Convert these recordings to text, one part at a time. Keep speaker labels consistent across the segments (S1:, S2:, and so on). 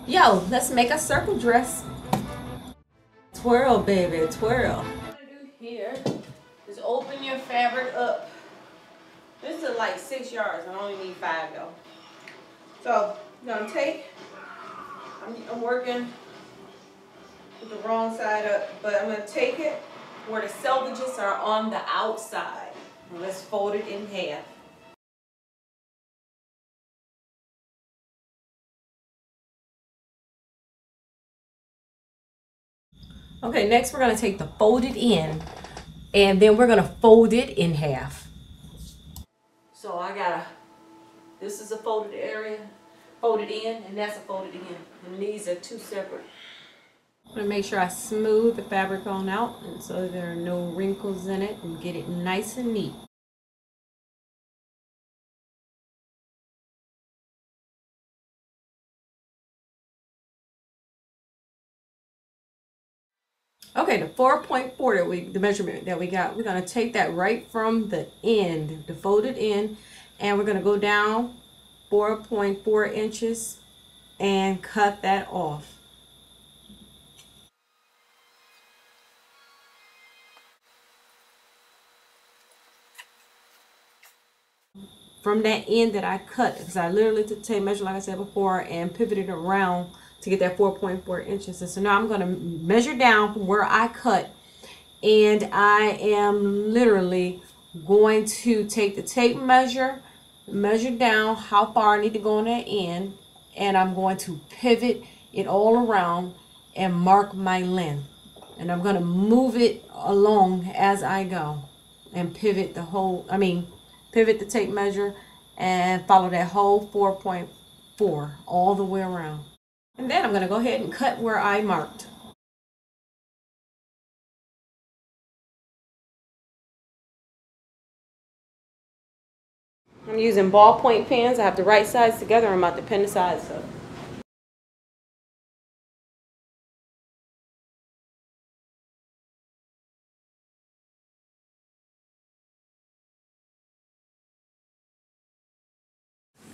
S1: Yo, let's make a circle dress. Twirl, baby, twirl. What I'm gonna do here is open your fabric up. This is like 6 yards. I only need 5 though. So I'm gonna take. I'm working with the wrong side up, but I'm gonna take it where the selvages are on the outside. And let's fold it in half. Okay, next we're gonna take the folded end and then we're gonna fold it in half. So this is a folded area, folded in, and that's a folded in. And these are two separate. I'm gonna make sure I smooth the fabric on out and so there are no wrinkles in it and get it nice and neat. Okay, the 4.4 the measurement that we got, we're gonna take that right from the end, the folded end, and we're gonna go down 4.4 inches and cut that off. From that end that I cut, because I literally took tape measure like I said before and pivoted around to get that 4.4 inches. And so now I'm going to measure down from where I cut, and I am literally going to take the tape measure down how far I need to go on that end, and I'm going to pivot it all around and mark my length. And I'm going to move it along as I go and pivot pivot the tape measure and follow that whole 4.4 all the way around. And then I'm going to go ahead and cut where I marked. I'm using ballpoint pens. I have the right sides together. I'm about to pin the sides up.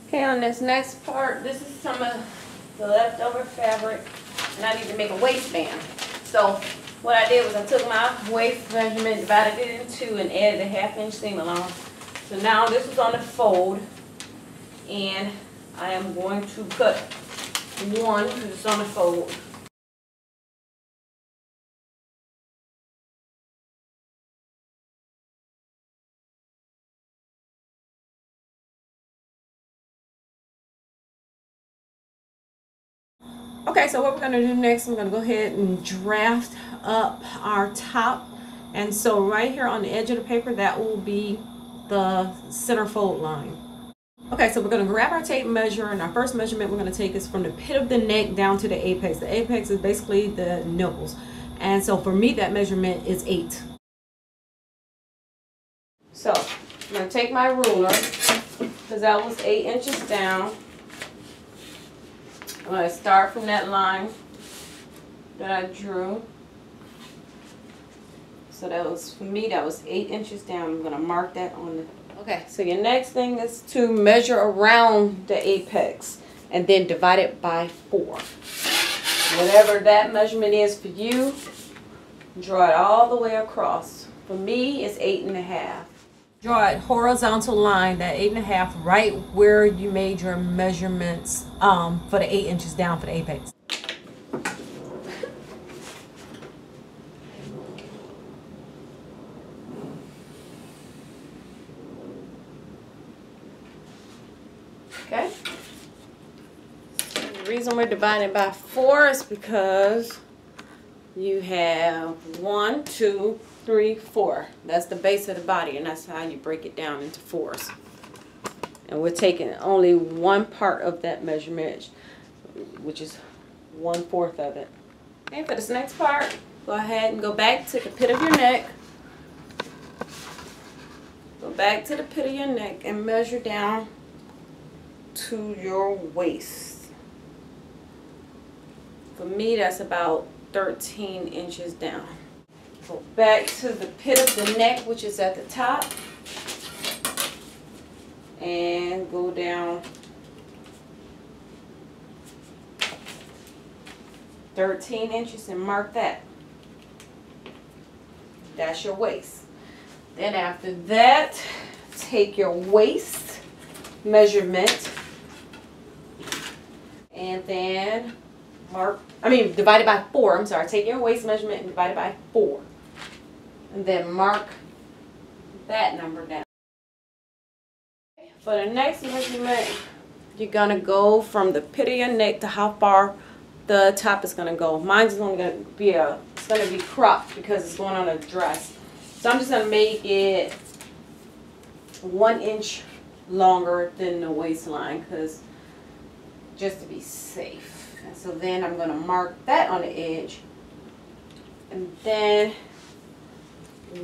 S1: Okay, on this next part, this is some of the leftover fabric, and I need to make a waistband. So what I did was I took my waist measurement, divided it in two, and added a 1/2 inch seam allowance. So now this is on the fold, and I am going to cut one because it's on the fold. Okay, so what we're going to do next, I'm going to go ahead and draft up our top. And so right here on the edge of the paper, that will be the center fold line. Okay, so we're going to grab our tape measure, and our first measurement we're going to take is from the pit of the neck down to the apex. The apex is basically the nipples. And so for me, that measurement is 8. So I'm going to take my ruler, because that was 8 inches down. I'm going to start from that line that I drew. So that was, for me, that was 8 inches down. I'm going to mark that on the... Okay, so your next thing is to measure around the apex and then divide it by 4. Whatever that measurement is for you, draw it all the way across. For me, it's 8.5. Draw a horizontal line, that 8.5, right where you made your measurements for the 8 inches down for the apex. Okay. The reason we're dividing by 4 is because you have 1, 2, 3, 4. That's the base of the body, and that's how you break it down into 4s. And we're taking only one part of that measurement, which is 1/4 of it. Okay, for this next part, go ahead and go back to the pit of your neck. Go back to the pit of your neck and measure down to your waist. For me, that's about 13 inches down. Go back to the pit of the neck, which is at the top, and go down 13 inches and mark that. That's your waist. Then after that, take your waist measurement and then divide it by 4. I'm sorry. Take your waist measurement and divide it by 4. And then mark that number down. For the next measurement, you're going to go from the pit of your neck to how far the top is going to go. Mine's only going to be it's going to be cropped because it's going on a dress. So I'm just going to make it 1 inch longer than the waistline, because just to be safe. And so then I'm going to mark that on the edge, and then I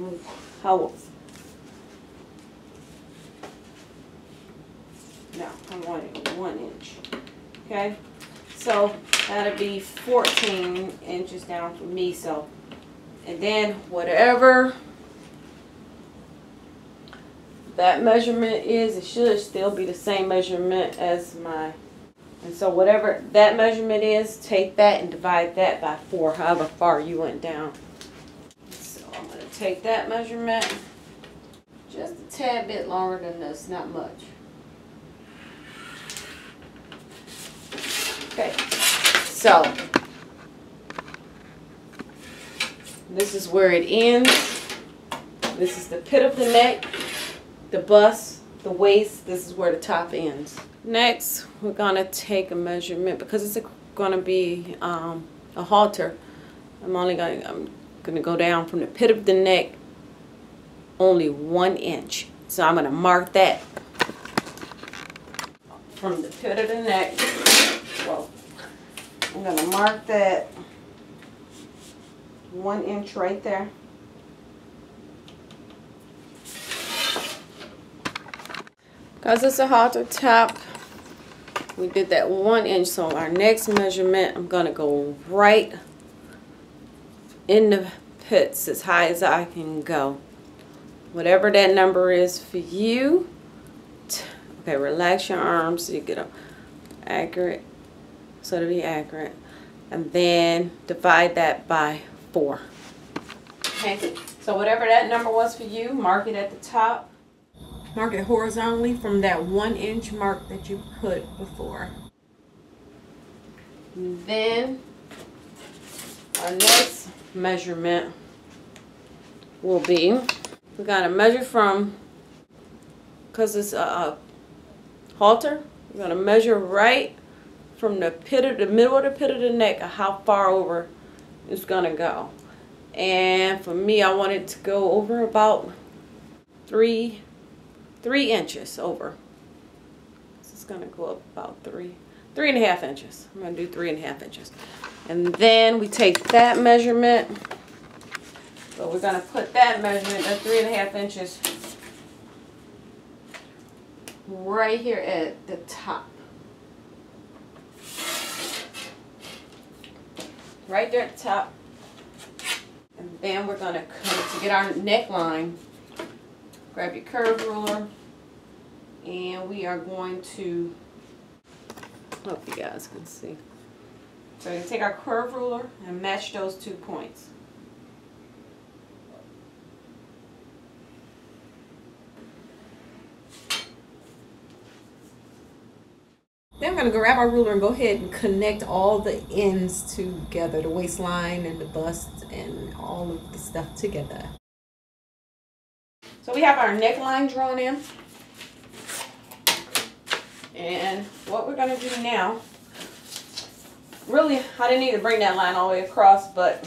S1: want it 1 inch. Okay, so that'll be 14 inches down for me. So, and then whatever that measurement is, it should still be the same measurement as mine. And so whatever that measurement is, take that and divide that by 4, however far you went down. So I'm going to take that measurement just a tad bit longer than this, not much. Okay, so this is where it ends. This is the pit of the neck, the bust, the waist. This is where the top ends. Next, we're going to take a measurement because it's going to be a halter. I'm going to go down from the pit of the neck only 1 inch. So I'm going to mark that from the pit of the neck. Well, I'm going to mark that 1 inch right there. Because it's a halter top, we did that 1 inch. So our next measurement, I'm going to go right in the pits as high as I can go. Whatever that number is for you. Okay, relax your arms so you get accurate. So to be accurate. And then divide that by 4. Okay, so whatever that number was for you, mark it at the top. Mark it horizontally from that 1 inch mark that you put before. And then our next measurement will be, we got to measure from, because it's a halter, we're going to measure right from the middle of the pit of the neck, how far over it's going to go. And for me, I want it to go over about 3 inches over. So it's going to go up about 3.5 inches. I'm going to do 3.5 inches. And then we take that measurement. So we're going to put that measurement at 3.5 inches right here at the top. Right there at the top. And then we're going to come to get our neckline. Grab your curve ruler. And we are going to, hope you guys can see. So we're going to take our curve ruler and match those 2 points. Then I'm going to grab our ruler and go ahead and connect all the ends together, the waistline and the bust and all of the stuff together. So we have our neckline drawn in. And what we're going to do now, really, I didn't need to bring that line all the way across, but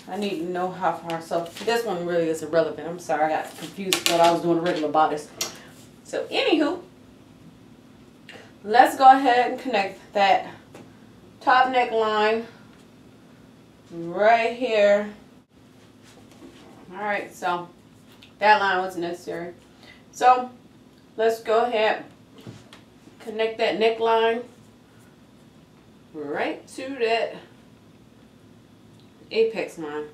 S1: I need to know how far. So this one really is irrelevant. I'm sorry, I got confused. Thought I was doing a regular bodice. So anywho, let's go ahead and connect that top neckline right here. Alright, so that line was necessary. So let's go ahead, connect that neckline right to that apex line.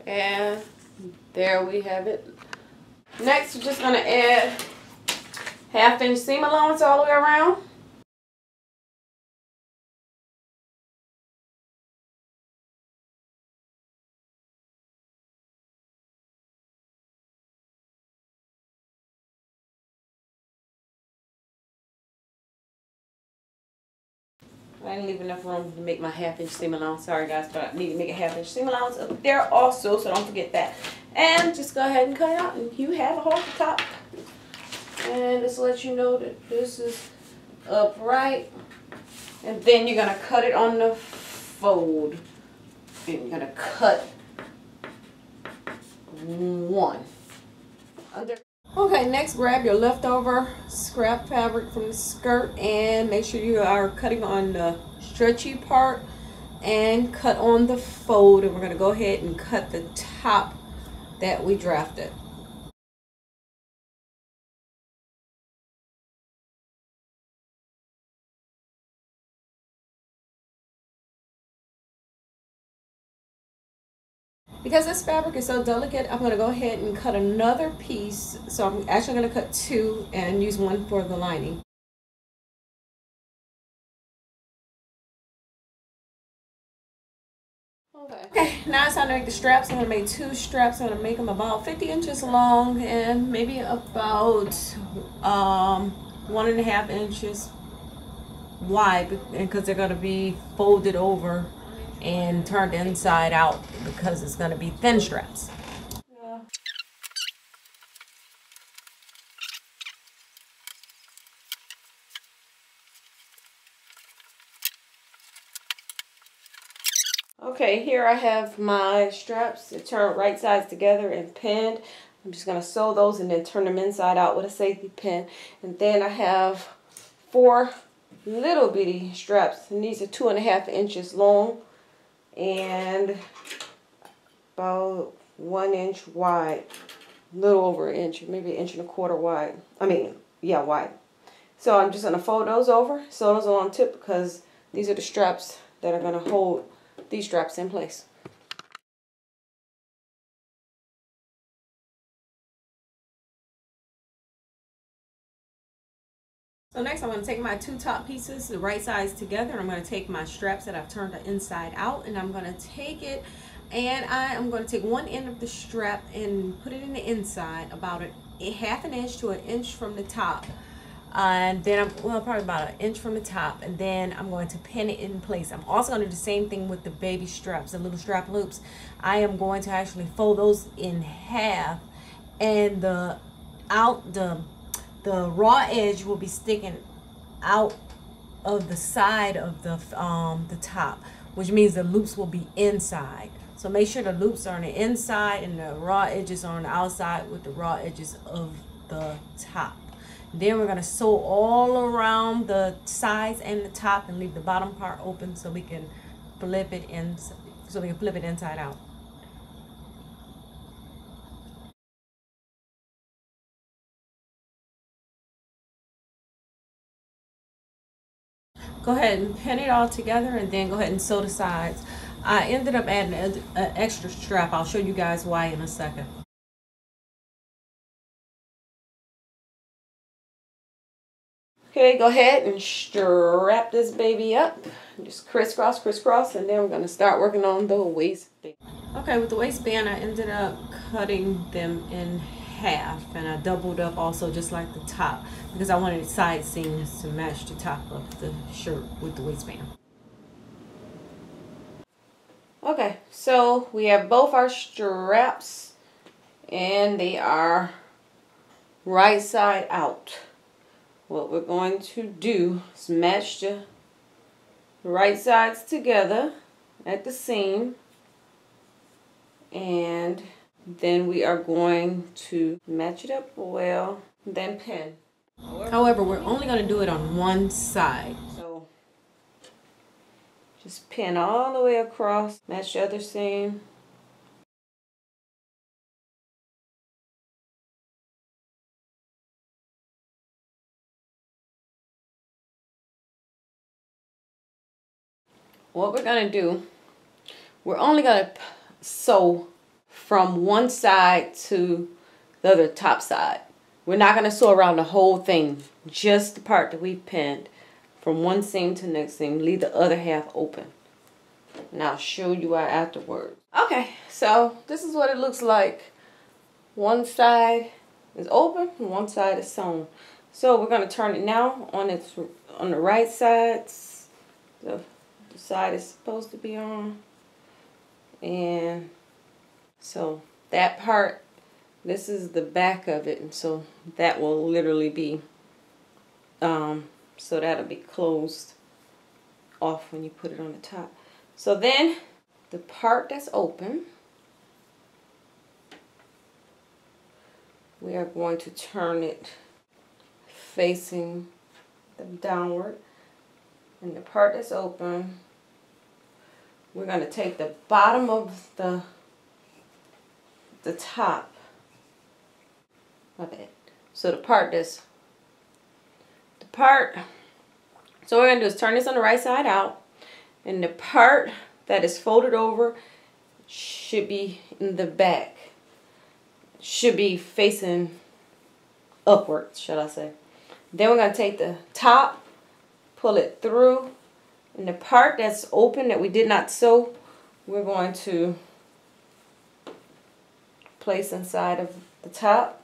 S1: And there we have it. Next, we're just going to add 1/2 inch seam allowance all the way around. I didn't leave enough room to make my 1/2 inch seam allowance. Sorry guys, but I need to make a 1/2 inch seam allowance up there also, so don't forget that. And just go ahead and cut it out, and you have a hole at the top. And just let you know that this is upright. And then you're gonna cut it on the fold. And you're gonna cut one. Okay, next grab your leftover scrap fabric from the skirt and make sure you are cutting on the stretchy part and cut on the fold, and we're going to go ahead and cut the top that we drafted. Because this fabric is so delicate, I'm going to go ahead and cut another piece. So I'm actually going to cut 2 and use 1 for the lining. Okay, now it's time to make the straps. I'm going to make 2 straps. I'm going to make them about 50 inches long and maybe about 1.5 inches wide, because they're going to be folded over and turned inside out because it's going to be thin straps. Okay, here I have my straps that turn right sides together and pinned. I'm just going to sew those and then turn them inside out with a safety pin. And then I have 4 little bitty straps, and these are 2.5 inches long and about 1 inch wide, a little over an inch, maybe 1.25 inches wide. Wide. So I'm just going to fold those over, sew those on tip, because these are the straps that are going to hold these straps in place. So next I'm going to take my 2 top pieces, the right sides together. I'm going to take my straps that I've turned the inside out, and I'm going to take it and I am going to take one end of the strap and put it in the inside about a 1/2 inch to 1 inch from the top. And then probably about 1 inch from the top, and then I'm going to pin it in place. I'm also going to do the same thing with the baby straps, the little strap loops. I am going to actually fold those in half, and the raw edge will be sticking out of the side of the top, which means the loops will be inside. So make sure the loops are on the inside and the raw edges are on the outside with the raw edges of the top. Then we're going to sew all around the sides and the top and leave the bottom part open so we can flip it inside out. Go ahead and pin it all together and then go ahead and sew the sides. I ended up adding an extra strap. I'll show you guys why in a second. Okay, go ahead and strap this baby up. Just crisscross, crisscross, and then we're going to start working on the waistband. Okay, with the waistband, I ended up cutting them in half, and I doubled up also just like the top because I wanted side seams to match the top of the shirt with the waistband. Okay, so we have both our straps and they are right side out. What we're going to do is match the right sides together at the seam, and then we are going to match it up well, then pin. However, we're only going to do it on one side. So just pin all the way across, match the other seam. What we're going to do, we're only going to sew from one side to the other top side. We're not going to sew around the whole thing, just the part that we pinned from one seam to the next seam. Leave the other half open. And I'll show you why afterwards. Okay, so this is what it looks like. One side is open and one side is sewn. So we're going to turn it now on the right side. The side is supposed to be on. And so that part, this is the back of it, and so that will literally be so that'll be closed off when you put it on the top. So then the part that's open, we are going to turn it facing them downward, and the part that's open, we're going to take the bottom of the top. My bad. So so what we're going to do is turn this on the right side out, and the part that is folded over should be in the back. Should be facing upwards, shall I say. Then we're going to take the top, pull it through, and the part that's open that we did not sew, we're going to place inside of the top.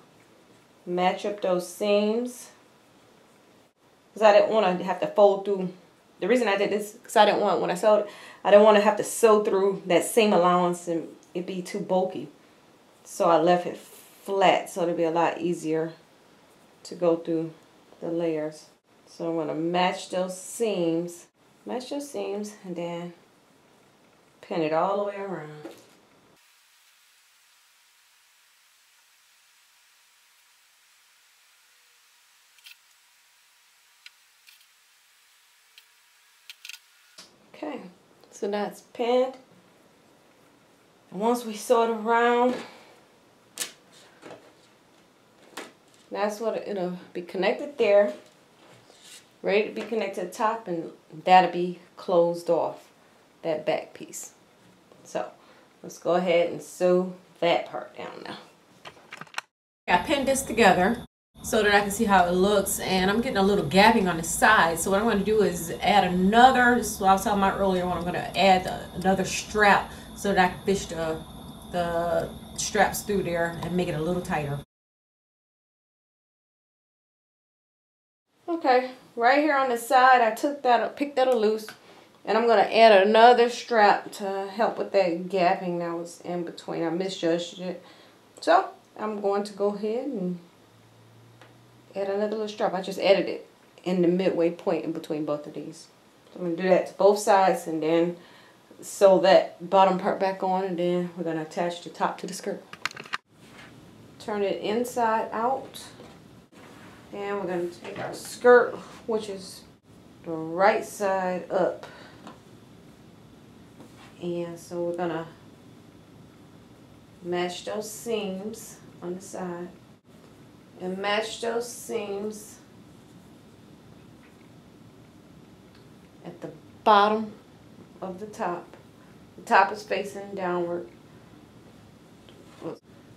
S1: Match up those seams. Because I didn't want to have to fold through. The reason I did this, because I didn't want, when I sewed it, I didn't want to have to sew through that seam allowance and it'd be too bulky. So I left it flat so it'll be a lot easier to go through the layers. So I'm going to match those seams. Match those seams and then pin it all the way around. Okay, so that's pinned. And once we sew it around, that's what it'll be connected there, ready to be connected to the top, and that'll be closed off, that back piece. So let's go ahead and sew that part down now. I pinned this together so that I can see how it looks, and I'm getting a little gapping on the side. So what I'm going to do is add another, this is what I was talking about earlier, when I'm going to add another strap so that I can fish the straps through there and make it a little tighter. Okay, right here on the side, I took that, picked that loose, and I'm going to add another strap to help with that gapping that was in between. I misjudged it. So I'm going to go ahead and add another little strap. I just added it in the midway point in between both of these. So I'm going to do that to both sides and then sew that bottom part back on, and then we're going to attach the top to the skirt. Turn it inside out, and we're going to take our skirt, which is the right side up, and so we're going to match those seams on the side and match those seams at the bottom of the top. The top is facing downward.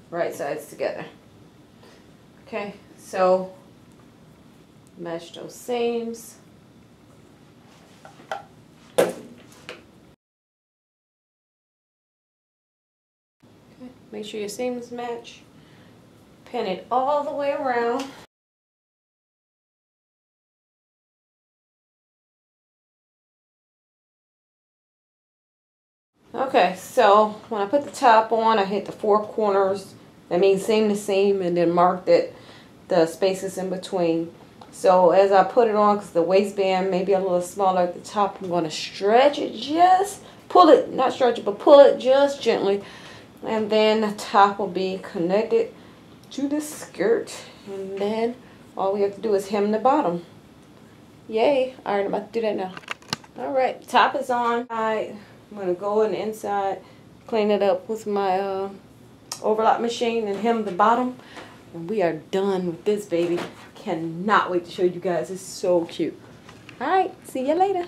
S1: Right sides together. Okay, so match those seams. Okay, make sure your seams match. Pin it all the way around. Okay, so when I put the top on, I hit the 4 corners. That means seam to seam, and then mark that the spaces in between. So as I put it on, because the waistband may be a little smaller at the top, I'm going to stretch it, just pull it, not stretch it, but pull it just gently. And then the top will be connected to the skirt, and then all we have to do is hem the bottom. Yay! All right, I'm about to do that now. All right, top is on. I'm gonna go in the inside, clean it up with my overlock machine, and hem the bottom, and we are done with this baby. Cannot wait to show you guys. It's so cute. All right, see you later.